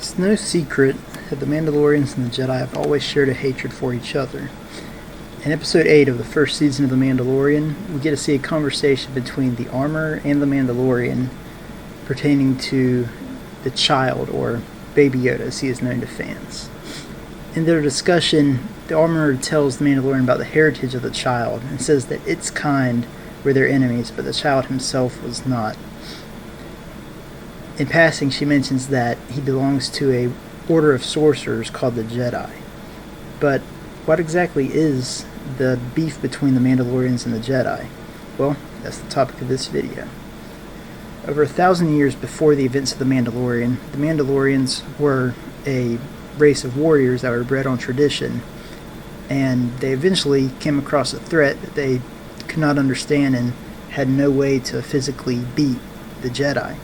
It's no secret that the Mandalorians and the Jedi have always shared a hatred for each other. In Episode 8 of the first season of The Mandalorian, we get to see a conversation between the armorer and the Mandalorian pertaining to the child, or Baby Yoda as he is known to fans. In their discussion, the armorer tells the Mandalorian about the heritage of the child and says that its kind were their enemies, but the child himself was not. In passing, she mentions that he belongs to a order of sorcerers called the Jedi. But what exactly is the beef between the Mandalorians and the Jedi? Well, that's the topic of this video. Over 1,000 years before the events of the Mandalorians were a race of warriors that were bred on tradition, and they eventually came across a threat that they could not understand and had no way to physically beat the Jedi.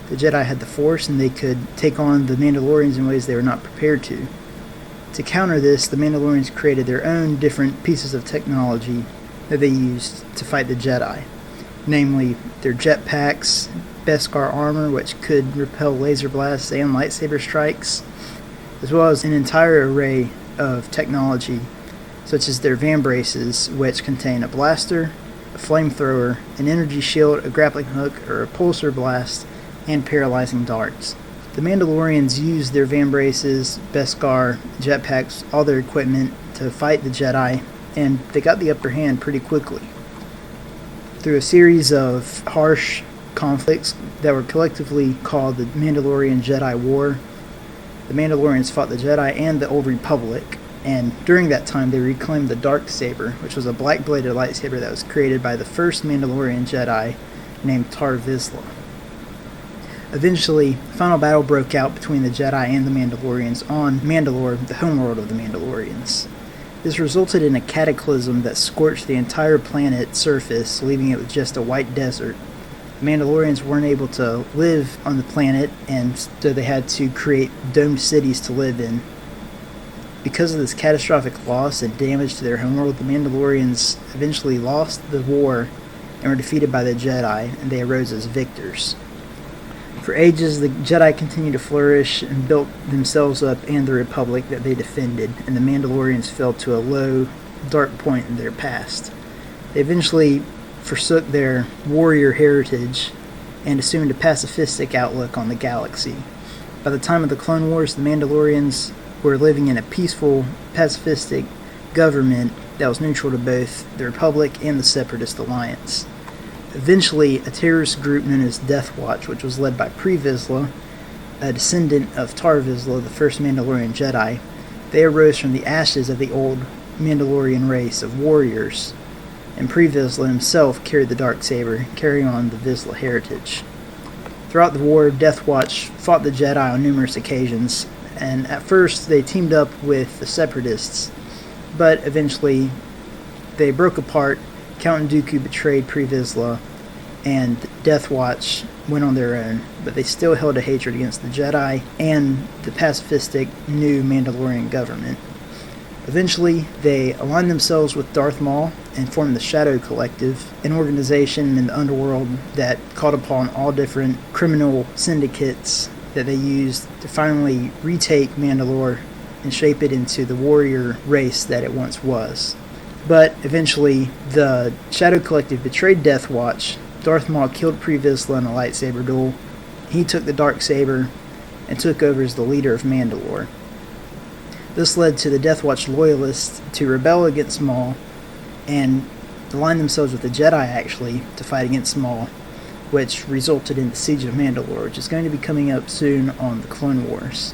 The Jedi had the Force, and they could take on the Mandalorians in ways they were not prepared to. To counter this, the Mandalorians created their own different pieces of technology that they used to fight the Jedi. Namely, their jetpacks, Beskar armor, which could repel laser blasts and lightsaber strikes, as well as an entire array of technology, such as their vambraces, which contain a blaster, a flamethrower, an energy shield, a grappling hook, or a pulsar blast, and paralyzing darts. The Mandalorians used their vambraces, Beskar, jetpacks, all their equipment to fight the Jedi, and they got the upper hand pretty quickly. Through a series of harsh conflicts that were collectively called the Mandalorian-Jedi War, the Mandalorians fought the Jedi and the Old Republic, and during that time they reclaimed the Darksaber, which was a black-bladed lightsaber that was created by the first Mandalorian Jedi named Tar Vizsla. Eventually, a final battle broke out between the Jedi and the Mandalorians on Mandalore, the homeworld of the Mandalorians. This resulted in a cataclysm that scorched the entire planet's surface, leaving it with just a white desert. The Mandalorians weren't able to live on the planet, and so they had to create domed cities to live in. Because of this catastrophic loss and damage to their homeworld, the Mandalorians eventually lost the war and were defeated by the Jedi, and they arose as victors. For ages, the Jedi continued to flourish and built themselves up and the Republic that they defended, and the Mandalorians fell to a low, dark point in their past. They eventually forsook their warrior heritage and assumed a pacifistic outlook on the galaxy. By the time of the Clone Wars, the Mandalorians were living in a peaceful, pacifistic government that was neutral to both the Republic and the Separatist Alliance. Eventually, a terrorist group known as Death Watch, which was led by Pre Vizsla, a descendant of Tar Vizsla, the first Mandalorian Jedi, they arose from the ashes of the old Mandalorian race of warriors, and Pre Vizsla himself carried the Darksaber, carrying on the Vizsla heritage. Throughout the war, Death Watch fought the Jedi on numerous occasions, and at first they teamed up with the Separatists, but eventually they broke apart. Count Dooku betrayed Pre Vizsla, and Death Watch went on their own, but they still held a hatred against the Jedi and the pacifistic new Mandalorian government. Eventually, they aligned themselves with Darth Maul and formed the Shadow Collective, an organization in the underworld that called upon all different criminal syndicates that they used to finally retake Mandalore and shape it into the warrior race that it once was. But eventually, the Shadow Collective betrayed Death Watch. Darth Maul killed Pre Vizsla in a lightsaber duel. He took the Darksaber and took over as the leader of Mandalore. This led to the Death Watch loyalists to rebel against Maul and align themselves with the Jedi, actually, to fight against Maul, which resulted in the Siege of Mandalore, which is going to be coming up soon on the Clone Wars.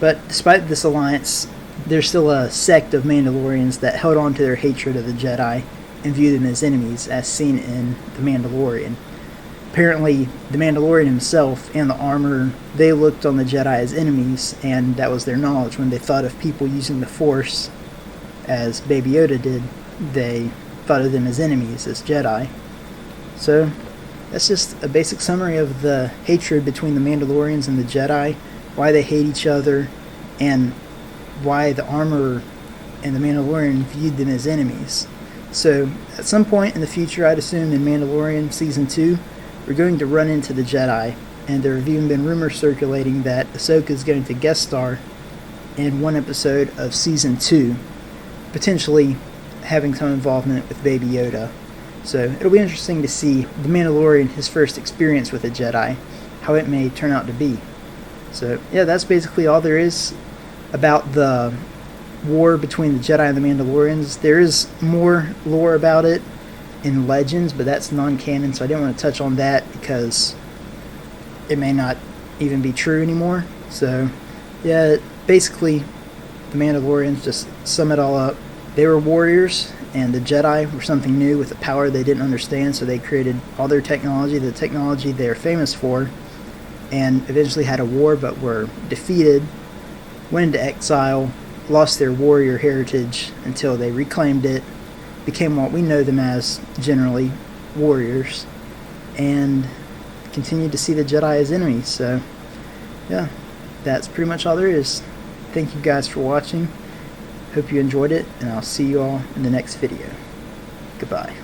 But despite this alliance, there's still a sect of Mandalorians that held on to their hatred of the Jedi and viewed them as enemies, as seen in The Mandalorian. Apparently, the Mandalorian himself and the armor, they looked on the Jedi as enemies, and that was their knowledge. When they thought of people using the Force, as Baby Yoda did, they thought of them as enemies, as Jedi. So, that's just a basic summary of the hatred between the Mandalorians and the Jedi, why they hate each other, and why the armorer and the Mandalorian viewed them as enemies. So, at some point in the future, I'd assume in Mandalorian Season 2, we're going to run into the Jedi, and there have even been rumors circulating that Ahsoka is going to guest star in one episode of Season 2, potentially having some involvement with Baby Yoda. So it'll be interesting to see the Mandalorian, his first experience with a Jedi, how it may turn out to be. So yeah, that's basically all there is about the war between the Jedi and the Mandalorians. There is more lore about it in Legends, but that's non-canon, so I didn't want to touch on that because it may not even be true anymore. So yeah, basically the Mandalorians, just sum it all up, they were warriors, and the Jedi were something new with a power they didn't understand, so they created all their technology, the technology they're famous for, and eventually had a war but were defeated, went into exile, lost their warrior heritage until they reclaimed it, became what we know them as, generally, warriors, and continued to see the Jedi as enemies. So yeah, that's pretty much all there is. Thank you guys for watching. Hope you enjoyed it, and I'll see you all in the next video. Goodbye.